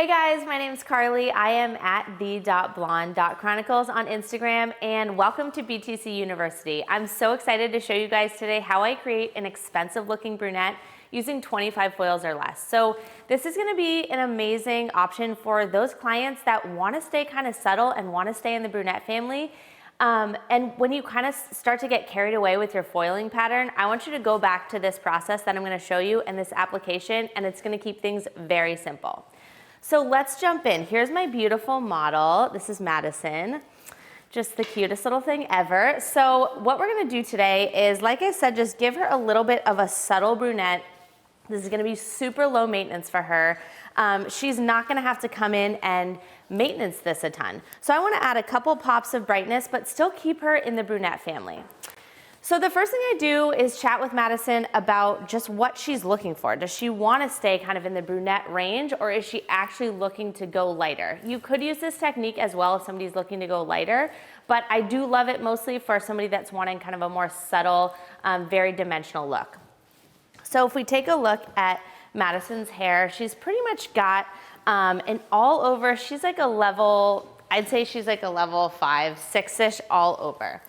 Hey guys, my name's Carly. I am at the.blonde.chronicles on Instagram, and welcome to BTC University. I'm so excited to show you guys today how I create an expensive looking brunette using 25 foils or less. So this is gonna be an amazing option for those clients that wanna stay kind of subtle and wanna stay in the brunette family. And when you kind of start to get carried away with your foiling pattern, I want you to go back to this process that I'm gonna show you in this application, and it's gonna keep things very simple. So let's jump in. Here's my beautiful model. This is Madison. Just the cutest little thing ever. So what we're gonna do today is, like I said, just give her a little bit of a subtle brunette. This is gonna be super low maintenance for her. She's not gonna have to come in and maintenance this a ton. So I wanna add a couple pops of brightness, but still keep her in the brunette family. So the first thing I do is chat with Madison about just what she's looking for. Does she want to stay kind of in the brunette range, or is she actually looking to go lighter? You could use this technique as well if somebody's looking to go lighter, but I do love it mostly for somebody that's wanting kind of a more subtle, very dimensional look. So if we take a look at Madison's hair, she's pretty much got an all over, she's like a level, I'd say she's like a level 5, 6-ish all over.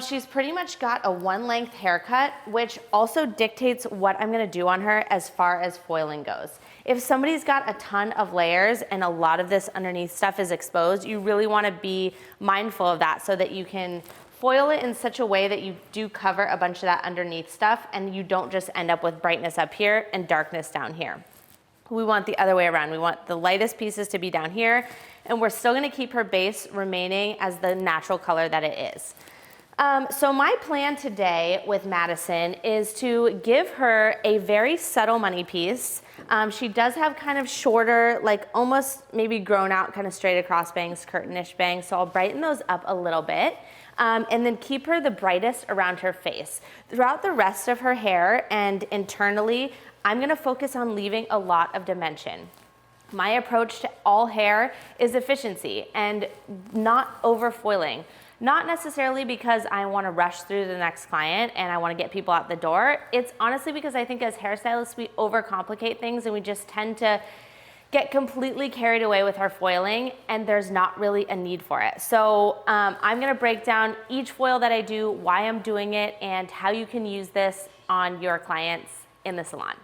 She's pretty much got a one length haircut, which also dictates what I'm gonna do on her as far as foiling goes. If somebody's got a ton of layers and a lot of this underneath stuff is exposed, you really wanna be mindful of that so that you can foil it in such a way that you do cover a bunch of that underneath stuff and you don't just end up with brightness up here and darkness down here. We want the other way around. We want the lightest pieces to be down here, and we're still gonna keep her base remaining as the natural color that it is. So my plan today with Madison is to give her a very subtle money piece. She does have kind of shorter, like almost maybe grown out kind of straight across bangs, curtain-ish bangs, so I'll brighten those up a little bit. And then keep her the brightest around her face. Throughout the rest of her hair and internally, I'm gonna focus on leaving a lot of dimension. My approach to all hair is efficiency and not over foiling. Not necessarily because I want to rush through the next client and I want to get people out the door. It's honestly because I think as hairstylists, we overcomplicate things and we just tend to get completely carried away with our foiling, and there's not really a need for it. So I'm going to break down each foil that I do, why I'm doing it, and how you can use this on your clients in the salon.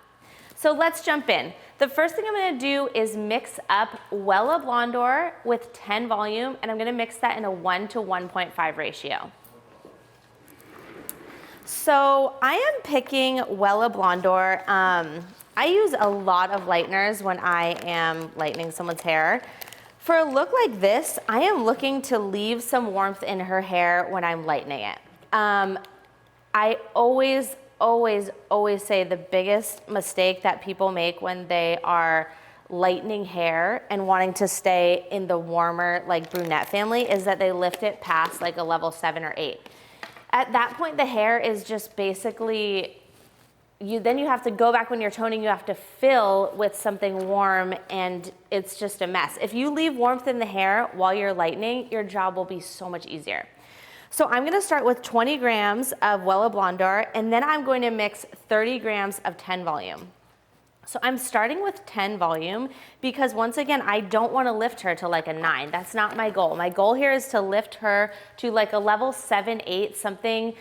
So let's jump in. The first thing I'm gonna do is mix up Wella Blondor with 10 volume, and I'm gonna mix that in a 1 to 1.5 ratio. So I am picking Wella Blondor. I use a lot of lighteners when I am lightening someone's hair. For a look like this, I am looking to leave some warmth in her hair when I'm lightening it. I always say the biggest mistake that people make when they are lightening hair and wanting to stay in the warmer like brunette family is that they lift it past like a level 7 or 8. At that point, the hair is just basically, then you have to go back when you're toning, you have to fill with something warm, and it's just a mess. If you leave warmth in the hair while you're lightening, your job will be so much easier. So I'm gonna start with 20 grams of Wella Blondor, and then I'm going to mix 30 grams of 10 volume. So I'm starting with 10 volume because, once again, I don't wanna lift her to like a 9. That's not my goal. My goal here is to lift her to like a level 7, 8, something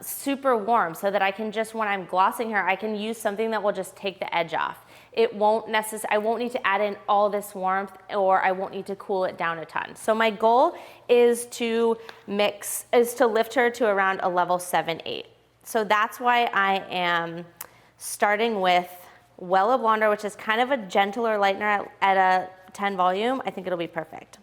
super warm, so that I can just, when I'm glossing her, I can use something that will just take the edge off. It won't I won't need to add in all this warmth, or I won't need to cool it down a ton. So my goal is to lift her to around a level 7, 8. So that's why I am starting with Wella Blondor, which is kind of a gentler lightener at a 10 volume. I think it'll be perfect.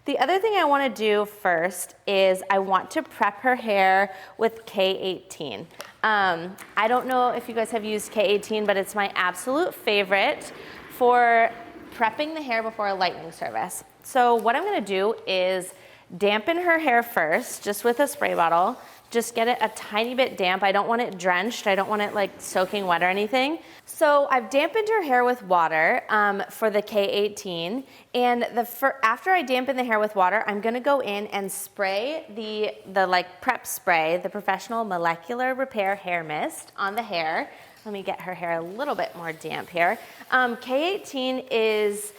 The other thing I want to do first is I want to prep her hair with K18. I don't know if you guys have used K18, but it's my absolute favorite for prepping the hair before a lightening service. So what I'm going to do is dampen her hair first, just with a spray bottle. Just get it a tiny bit damp. I don't want it drenched. I don't want it like soaking wet or anything. So I've dampened her hair with water for the K18. And after I dampen the hair with water, I'm gonna go in and spray the like prep spray, the Professional Molecular Repair Hair Mist on the hair. Let me get her hair a little bit more damp here. K18 is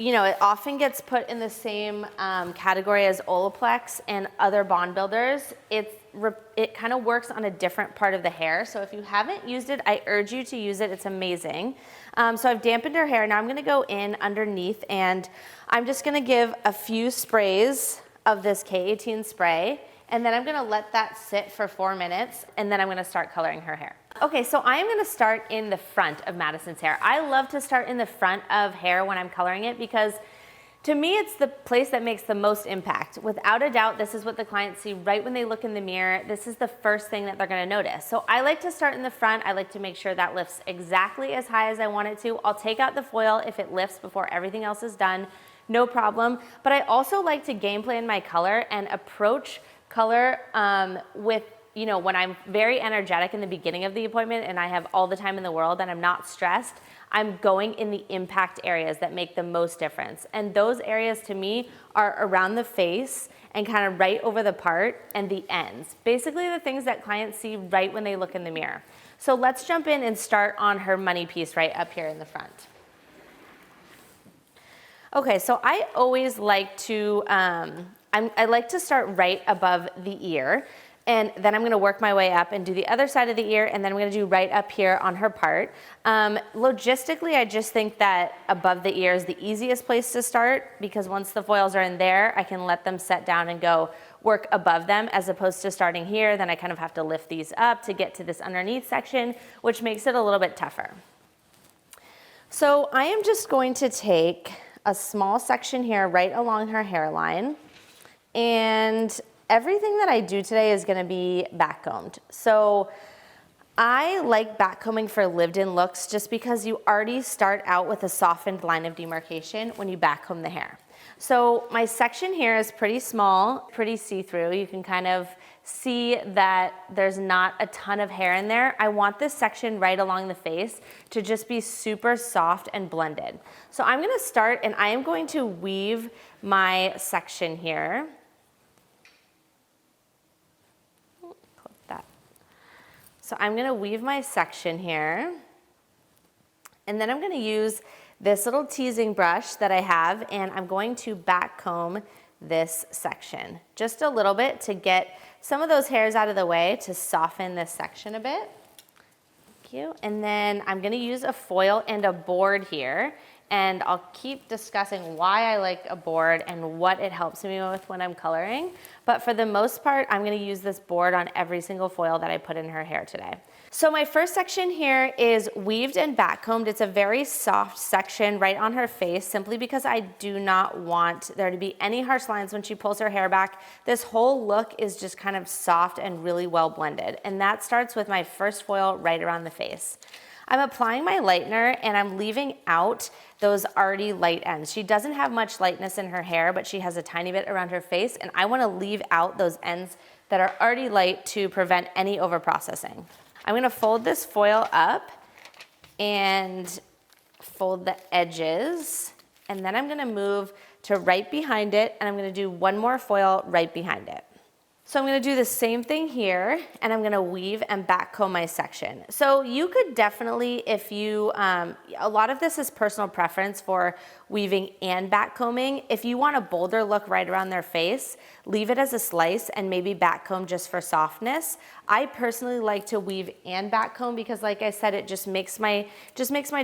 you know, it often gets put in the same category as Olaplex and other bond builders. It kind of works on a different part of the hair. So if you haven't used it, I urge you to use it. It's amazing. So I've dampened her hair. Now I'm gonna go in underneath and I'm just gonna give a few sprays of this K18 spray, and then I'm gonna let that sit for 4 minutes, and then I'm gonna start coloring her hair. Okay, so I'm gonna start in the front of Madison's hair. I love to start in the front of hair when I'm coloring it because to me, it's the place that makes the most impact. Without a doubt, this is what the clients see right when they look in the mirror. This is the first thing that they're gonna notice. So I like to start in the front. I like to make sure that lifts exactly as high as I want it to. I'll take out the foil if it lifts before everything else is done, no problem. But I also like to game plan my color and approach color with, you know, when I'm very energetic in the beginning of the appointment and I have all the time in the world and I'm not stressed, I'm going in the impact areas that make the most difference. And those areas to me are around the face and kind of right over the part and the ends. Basically the things that clients see right when they look in the mirror. So let's jump in and start on her money piece right up here in the front. Okay, so I always like to, I like to start right above the ear. And then I'm gonna work my way up and do the other side of the ear, and then I'm gonna do right up here on her part. Logistically, I just think that above the ear is the easiest place to start because once the foils are in there, I can let them set down and go work above them as opposed to starting here. Then I kind of have to lift these up to get to this underneath section, which makes it a little bit tougher. So I am just going to take a small section here right along her hairline, and everything that I do today is gonna be backcombed. So I like backcombing for lived-in looks just because you already start out with a softened line of demarcation when you backcomb the hair. So my section here is pretty small, pretty see-through. You can kind of see that there's not a ton of hair in there. I want this section right along the face to just be super soft and blended. So I'm gonna start and I am going to weave my section here. So I'm gonna weave my section here, and then I'm gonna use this little teasing brush that I have, and I'm going to backcomb this section just a little bit to get some of those hairs out of the way to soften this section a bit. Thank you. And then I'm gonna use a foil and a board here, and I'll keep discussing why I like a board and what it helps me with when I'm coloring. But for the most part, I'm gonna use this board on every single foil that I put in her hair today. So my first section here is weaved and backcombed. It's a very soft section right on her face simply because I do not want there to be any harsh lines when she pulls her hair back. This whole look is just kind of soft and really well blended. And that starts with my first foil right around the face. I'm applying my lightener and I'm leaving out those already light ends. She doesn't have much lightness in her hair, but she has a tiny bit around her face, and I wanna leave out those ends that are already light to prevent any overprocessing. I'm gonna fold this foil up and fold the edges, and then I'm gonna move to right behind it, and I'm gonna do one more foil right behind it. So I'm gonna do the same thing here, and I'm gonna weave and backcomb my section. So you could definitely, if you, a lot of this is personal preference for weaving and backcombing. If you want a bolder look right around their face, leave it as a slice and maybe backcomb just for softness. I personally like to weave and backcomb because like I said, it just makes my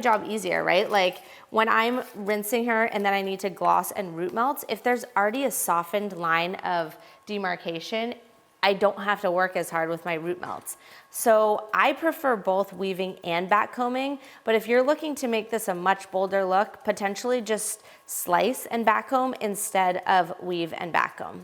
job easier, right? Like when I'm rinsing her and then I need to gloss and root melt, if there's already a softened line of demarcation, I don't have to work as hard with my root melts. So I prefer both weaving and backcombing, but if you're looking to make this a much bolder look, potentially just slice and backcomb instead of weave and backcomb.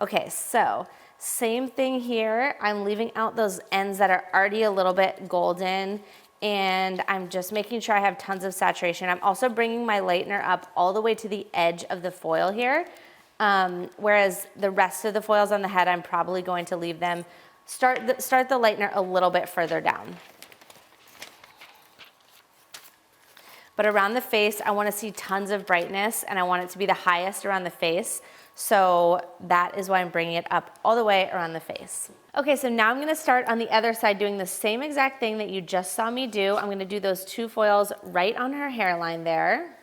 Okay, so same thing here. I'm leaving out those ends that are already a little bit golden, and I'm just making sure I have tons of saturation. I'm also bringing my lightener up all the way to the edge of the foil here, whereas the rest of the foils on the head, I'm probably going to leave them, start the lightener a little bit further down. but around the face, I wanna see tons of brightness and I want it to be the highest around the face. So that is why I'm bringing it up all the way around the face. Okay, so now I'm gonna start on the other side doing the same exact thing that you just saw me do. I'm gonna do those 2 foils right on her hairline there.